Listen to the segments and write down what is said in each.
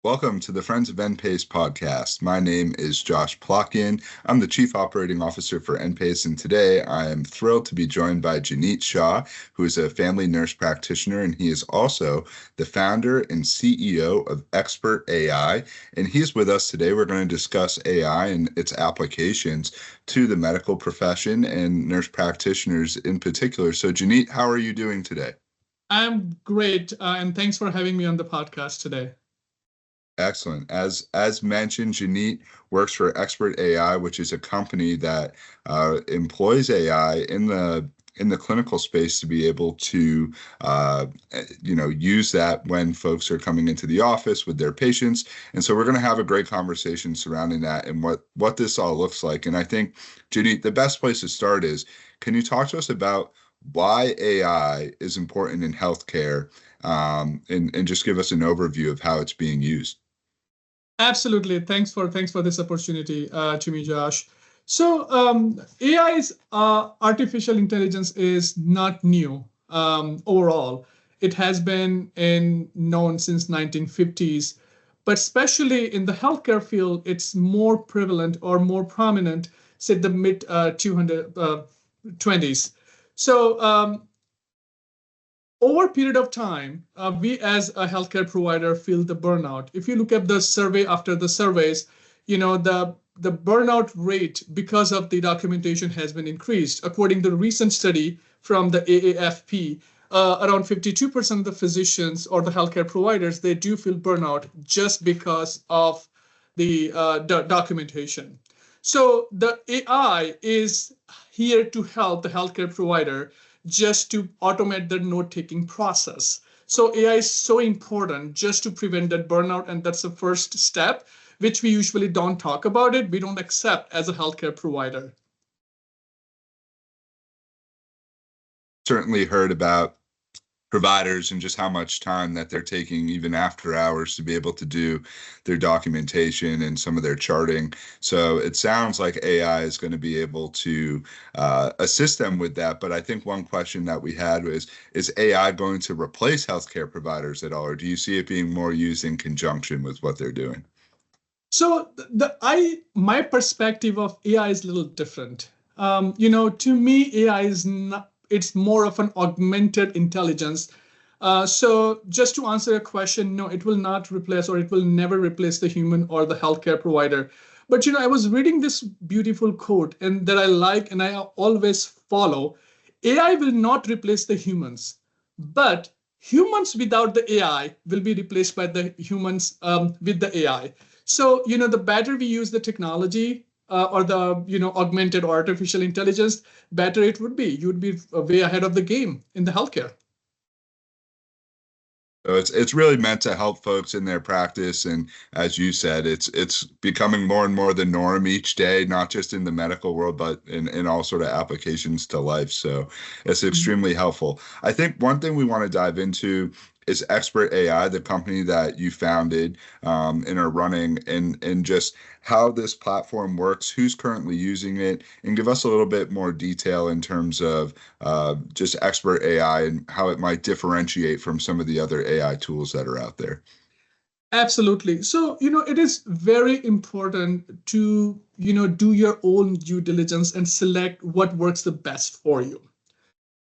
Welcome to the Friends of NPACE podcast. My name is Josh Plotkin. I'm the Chief Operating Officer for NPACE, and today I am thrilled to be joined by Jinit Shah, who is a family nurse practitioner, and he is also the founder and CEO of Expert AI. And he's with us today. We're going to discuss AI and its applications to the medical profession and nurse practitioners in particular. So, Jinit, how are you doing today? I'm great, and thanks for having me on the podcast today. Excellent. As mentioned, Jinit works for Expert AI, which is a company that employs AI in the clinical space to be able to use that when folks are coming into the office with their patients. And so we're going to have a great conversation surrounding that and what this all looks like. And I think, Jinit, the best place to start is, can you talk to us about why AI is important in healthcare, and just give us an overview of how it's being used? Absolutely. Thanks for this opportunity to me, Josh. So AI's artificial intelligence is not new overall. It has been known since 1950s, but especially in the healthcare field, it's more prevalent or more prominent since the mid 20s. So over a period of time, we as a healthcare provider feel the burnout. If you look at the survey after the surveys, the burnout rate because of the documentation has been increased. According to a recent study from the AAFP, around 52% of the physicians or the healthcare providers, they do feel burnout just because of the documentation. So the AI is here to help the healthcare provider just to automate the note-taking process. So AI is so important just to prevent that burnout, and that's the first step, which we usually don't talk about it. We don't accept as a healthcare provider. Certainly heard about providers and just how much time that they're taking even after hours to be able to do their documentation and some of their charting. So it sounds like AI is going to be able to assist them with that. But I think one question that we had was, is AI going to replace healthcare providers at all, or do you see it being more used in conjunction with what they're doing? So my perspective of AI is a little different. To me, AI is not, it's more of an augmented intelligence. So just to answer a question, no, it will not replace, or it will never replace the human or the healthcare provider. But I was reading this beautiful quote and that I like and I always follow. AI will not replace the humans, but humans without the AI will be replaced by the humans with the AI. So the better we use the technology, or the augmented or artificial intelligence, better it would be. You would be way ahead of the game in the healthcare. So it's really meant to help folks in their practice, and as you said, it's becoming more and more the norm each day, not just in the medical world, but in all sort of applications to life. So it's extremely helpful. I think one thing we want to dive into is Expert AI, the company that you founded and are running, and just how this platform works, who's currently using it, and give us a little bit more detail in terms of just Expert AI and how it might differentiate from some of the other AI tools that are out there. Absolutely. So, it is very important to, do your own due diligence and select what works the best for you.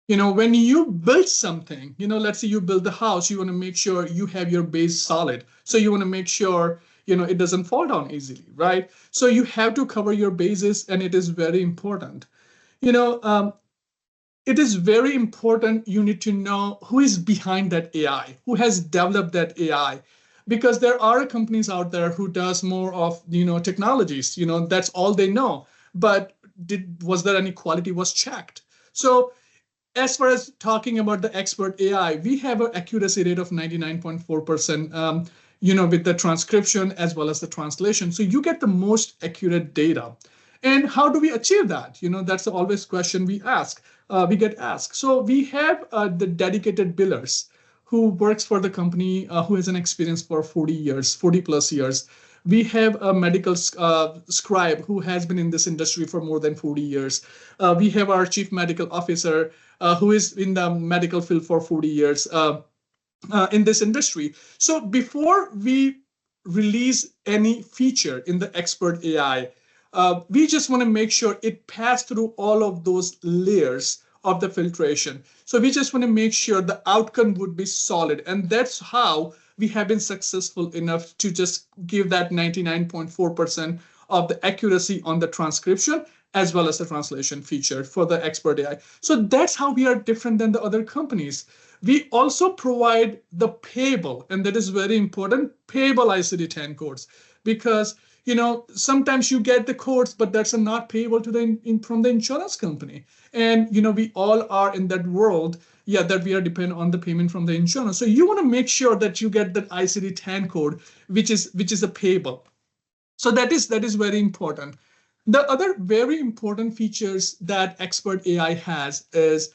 When you build something, let's say you build the house, you want to make sure you have your base solid. So you want to make sure, it doesn't fall down easily, right? So you have to cover your bases, and it is very important. It is very important you need to know who is behind that AI, who has developed that AI, because there are companies out there who does more of, technologies, that's all they know. But was there any quality was checked? So as far as talking about the Expert AI, we have an accuracy rate of 99.4%, with the transcription as well as the translation. So you get the most accurate data. And how do we achieve that? That's always question we get asked. So we have the dedicated billers who works for the company, who has an experience for 40 plus years. We have a medical scribe who has been in this industry for more than 40 years. We have our chief medical officer who is in the medical field for 40 years in this industry. So before we release any feature in the expert AI, we just want to make sure it passed through all of those layers of the filtration. So we just want to make sure the outcome would be solid. And that's how we have been successful enough to just give that 99.4% of the accuracy on the transcription as well as the translation feature for the expert AI. So that's how we are different than the other companies. We also provide the payable, and that is very important, payable ICD-10 codes, because sometimes you get the codes, but that's not payable to from the insurance company. And we all are in that world, that we are dependent on the payment from the insurance. So you want to make sure that you get that ICD-10 code, which is a payable. So that is very important. The other very important features that expert AI has is,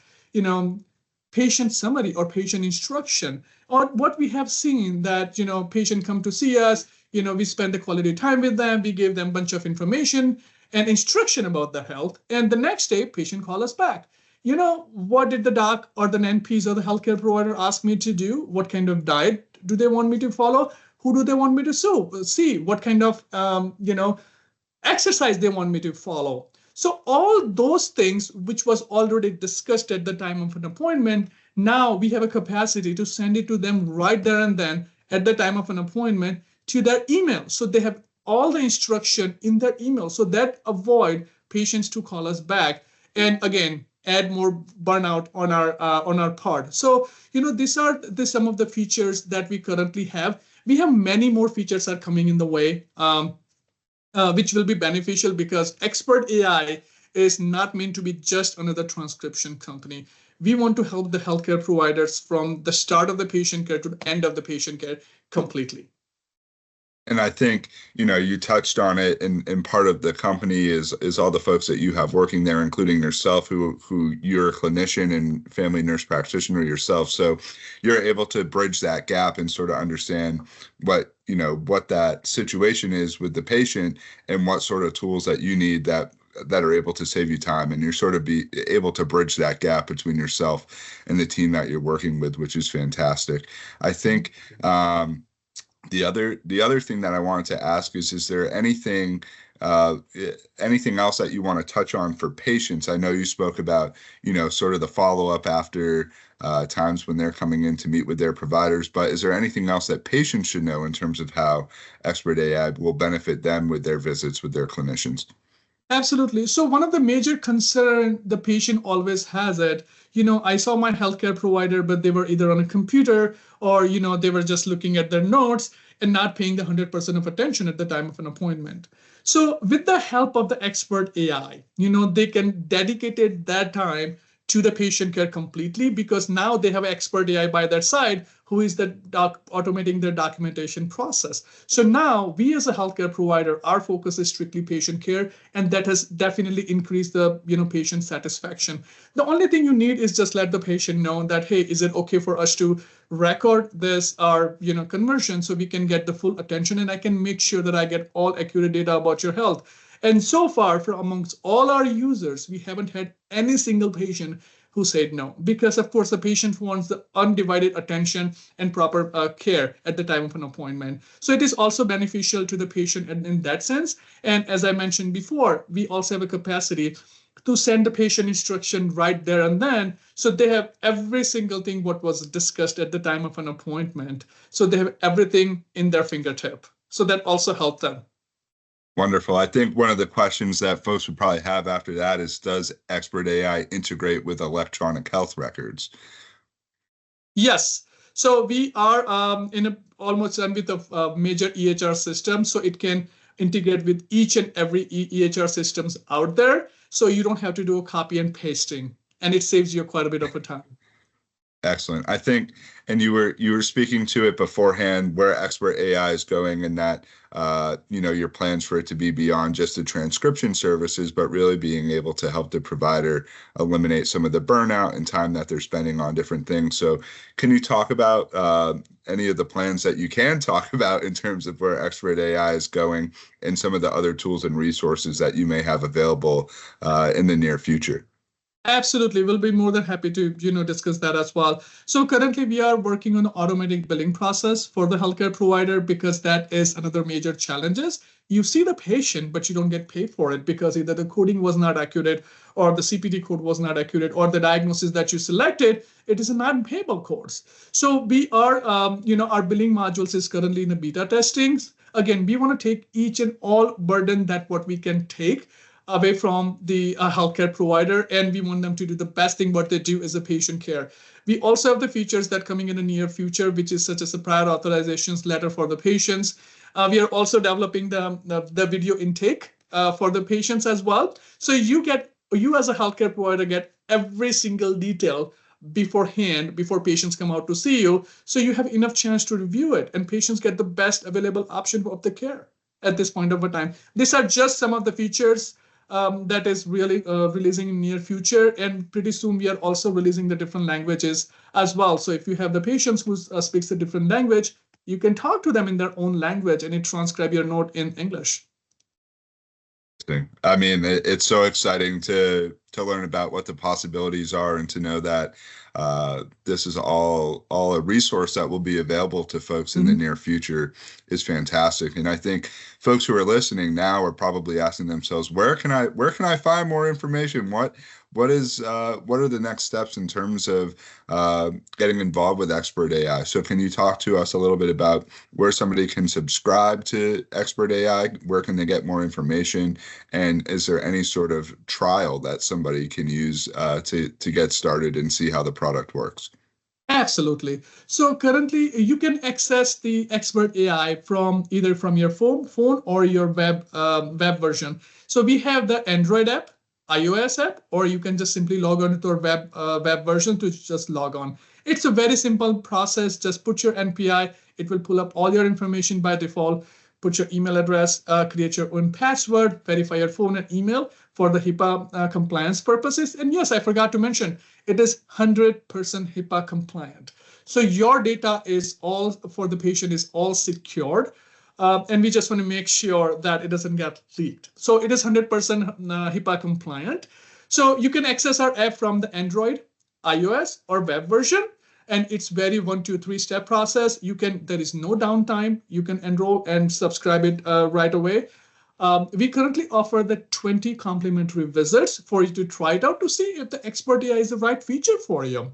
patient summary or patient instruction. Or what we have seen that, patient come to see us, we spend the quality time with them, we give them a bunch of information and instruction about the health. And the next day, patient call us back. What did the doc or the NPs or the healthcare provider ask me to do? What kind of diet do they want me to follow? Who do they want me to see? What kind of, exercise they want me to follow? So all those things, which was already discussed at the time of an appointment, now we have a capacity to send it to them right there and then at the time of an appointment to their email. So they have all the instruction in their email. So that avoid patients to call us back. And again, add more burnout on our part. So, these are some of the features that we currently have. We have many more features are coming in the way. Which will be beneficial because expert AI is not meant to be just another transcription company. We want to help the healthcare providers from the start of the patient care to the end of the patient care completely. And I think, you touched on it, and part of the company is all the folks that you have working there, including yourself, who you're a clinician and family nurse practitioner yourself. So you're able to bridge that gap and sort of understand what that situation is with the patient and what sort of tools that you need that are able to save you time. And you're sort of be able to bridge that gap between yourself and the team that you're working with, which is fantastic. I think, the other thing that I wanted to ask is there anything else that you want to touch on for patients? I know you spoke about, sort of the follow-up after times when they're coming in to meet with their providers, but is there anything else that patients should know in terms of how expert AI will benefit them with their visits with their clinicians? Absolutely. So one of the major concern the patient always has it, I saw my healthcare provider, but they were either on a computer or, they were just looking at their notes and not paying the 100% of attention at the time of an appointment. So with the help of the expert AI, they can dedicate that time to the patient care completely because now they have an expert AI by their side who is automating their documentation process. So now we as a healthcare provider, our focus is strictly patient care, and that has definitely increased the patient satisfaction. The only thing you need is just let the patient know that, hey, is it okay for us to record this our conversion so we can get the full attention and I can make sure that I get all accurate data about your health. And so far, for amongst all our users, we haven't had any single patient who said no, because of course the patient wants the undivided attention and proper care at the time of an appointment. So it is also beneficial to the patient in that sense. And as I mentioned before, we also have a capacity to send the patient instruction right there and then. So they have every single thing what was discussed at the time of an appointment. So they have everything in their fingertip. So that also helped them. Wonderful. I think one of the questions that folks would probably have after that is, does expert AI integrate with electronic health records? Yes. So we are almost done with a major EHR system. So it can integrate with each and every EHR systems out there. So you don't have to do a copy and pasting, and it saves you quite a bit of a time. Excellent. I think, and you were speaking to it beforehand, where expert AI is going, and that your plans for it to be beyond just the transcription services, but really being able to help the provider eliminate some of the burnout and time that they're spending on different things. So, can you talk about any of the plans that you can talk about in terms of where expert AI is going and some of the other tools and resources that you may have available in the near future? Absolutely. We'll be more than happy to, discuss that as well. So currently we are working on automatic billing process for the healthcare provider because that is another major challenges. You see the patient, but you don't get paid for it because either the coding was not accurate or the CPT code was not accurate or the diagnosis that you selected, it is a non-payable course. So we are, our billing modules is currently in the beta testing. Again, we want to take each and all burden that what we can take away from the healthcare provider, and we want them to do the best thing what they do is the patient care. We also have the features that coming in the near future, which is such as a prior authorizations letter for the patients. We are also developing the video intake for the patients as well. So you as a healthcare provider get every single detail beforehand before patients come out to see you, so you have enough chance to review it and patients get the best available option of the care at this point of a time. These are just some of the features that is really releasing in near future, and pretty soon we are also releasing the different languages as well. So if you have the patients who speaks a different language, you can talk to them in their own language and it transcribe your note in English. I mean, it's so exciting to learn about what the possibilities are and to know that this is all a resource that will be available to folks in the near future is fantastic. And I think folks who are listening now are probably asking themselves, where can I find more information? What are the next steps in terms of getting involved with Expert AI? So can you talk to us a little bit about where somebody can subscribe to Expert AI? Where can they get more information? And is there any sort of trial that somebody can use to get started and see how the product works? Absolutely. So currently you can access the Expert AI from either from your phone or your web version. So we have the Android app, iOS app, or you can just simply log on to our web version to just log on. It's a very simple process. Just put your NPI. It will pull up all your information by default. Put your email address, create your own password, verify your phone and email for the HIPAA compliance purposes. And yes, I forgot to mention, it is 100% HIPAA compliant. So your data is all for the patient is all secured. And we just want to make sure that it doesn't get leaked. So it is 100% HIPAA compliant. So you can access our app from the Android, iOS, or web version. And it's very 1, 2, 3 step process. There is no downtime. You can enroll and subscribe it right away. We currently offer the 20 complimentary visits for you to try it out to see if the Expert AI is the right feature for you.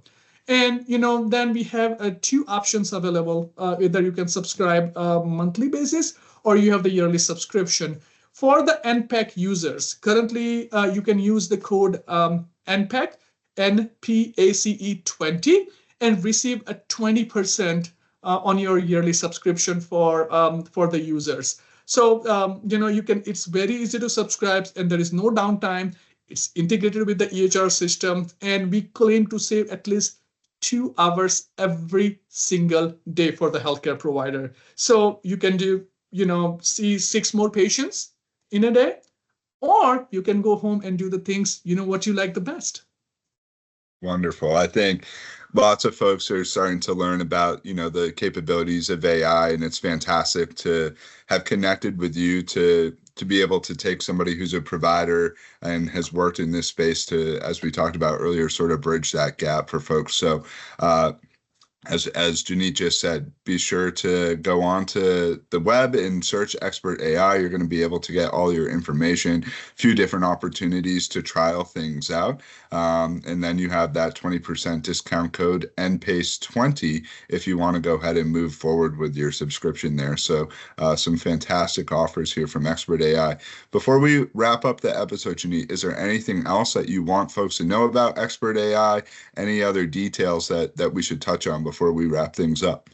And then we have 2 options available. Either you can subscribe monthly basis or you have the yearly subscription. For the NPAC users, currently you can use the code NPAC, NPACE 20, and receive a 20% on your yearly subscription for the users. So it's very easy to subscribe and there is no downtime. It's integrated with the EHR system, and we claim to save at least 2 hours every single day for the healthcare provider. So you can see 6 more patients in a day, or you can go home and do the things what you like the best. Wonderful. I think lots of folks are starting to learn about, the capabilities of AI, and it's fantastic to have connected with you to be able to take somebody who's a provider and has worked in this space to, as we talked about earlier, sort of bridge that gap for folks. So as Jinit just said, be sure to go on to the web and search Expert AI. You're going to be able to get all your information, a few different opportunities to trial things out. And then you have that 20% discount code NPACE 20 if you want to go ahead and move forward with your subscription there. So some fantastic offers here from Expert AI. Before we wrap up the episode, Jinit, is there anything else that you want folks to know about Expert AI? Any other details that we should touch on before we wrap things up?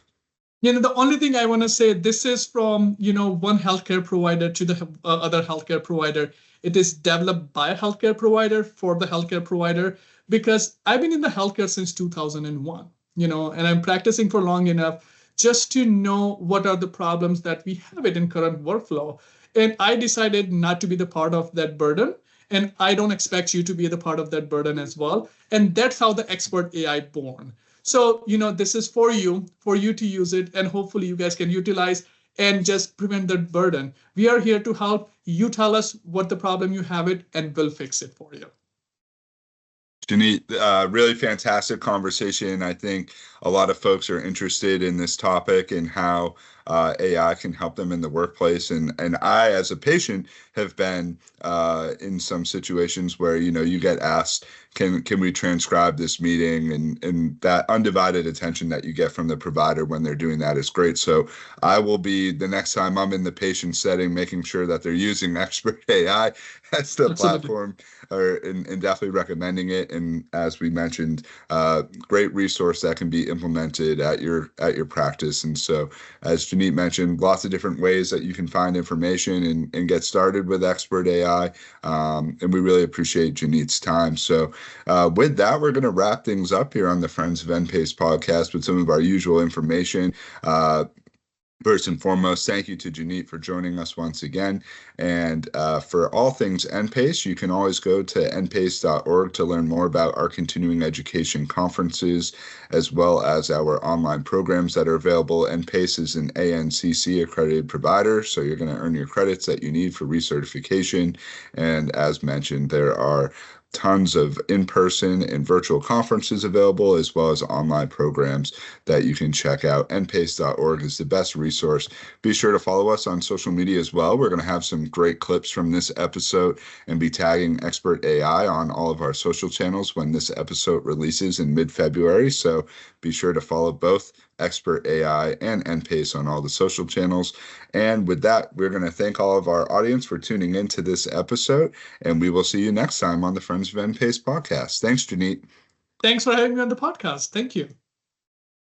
The only thing I want to say, this is from, one healthcare provider to the other healthcare provider. It is developed by a healthcare provider for the healthcare provider, because I've been in the healthcare since 2001, and I'm practicing for long enough just to know what are the problems that we have it in current workflow. And I decided not to be the part of that burden. And I don't expect you to be the part of that burden as well. And that's how the Expert AI born. So, this is for you to use it, and hopefully you guys can utilize and just prevent that burden. We are here to help. You tell us what the problem you have it, and we'll fix it for you. Jinit, really fantastic conversation. I think a lot of folks are interested in this topic and how AI can help them in the workplace. And I, as a patient, have been in some situations where, you know, you get asked, can we transcribe this meeting? And that undivided attention that you get from the provider when they're doing that is great. So I will be, the next time I'm in the patient setting, making sure that they're using Expert AI as the Absolutely. platform, and definitely recommending it. And as we mentioned, great resource that can be implemented at your practice. And so, as Janit mentioned, lots of different ways that you can find information and get started with Expert AI. And we really appreciate Janit's time. So, with that, we're going to wrap things up here on the Friends of NPACE podcast with some of our usual information. First and foremost, thank you to Jinit for joining us once again. And for all things NPACE, you can always go to npace.org to learn more about our continuing education conferences, as well as our online programs that are available. NPACE is an ANCC accredited provider, so you're going to earn your credits that you need for recertification. And as mentioned, there are tons of in-person and virtual conferences available, as well as online programs that you can check out. npace.org is the best resource. Be sure to follow us on social media as well. We're going to have some great clips from this episode and be tagging Expert AI on all of our social channels when this episode releases in mid-February. So be sure to follow both Expert AI and NPACE on all the social channels. And with that, we're going to thank all of our audience for tuning into this episode, and we will see you next time on the Friends of NPACE podcast. Thanks, Janit. Thanks for having me on the podcast. Thank you.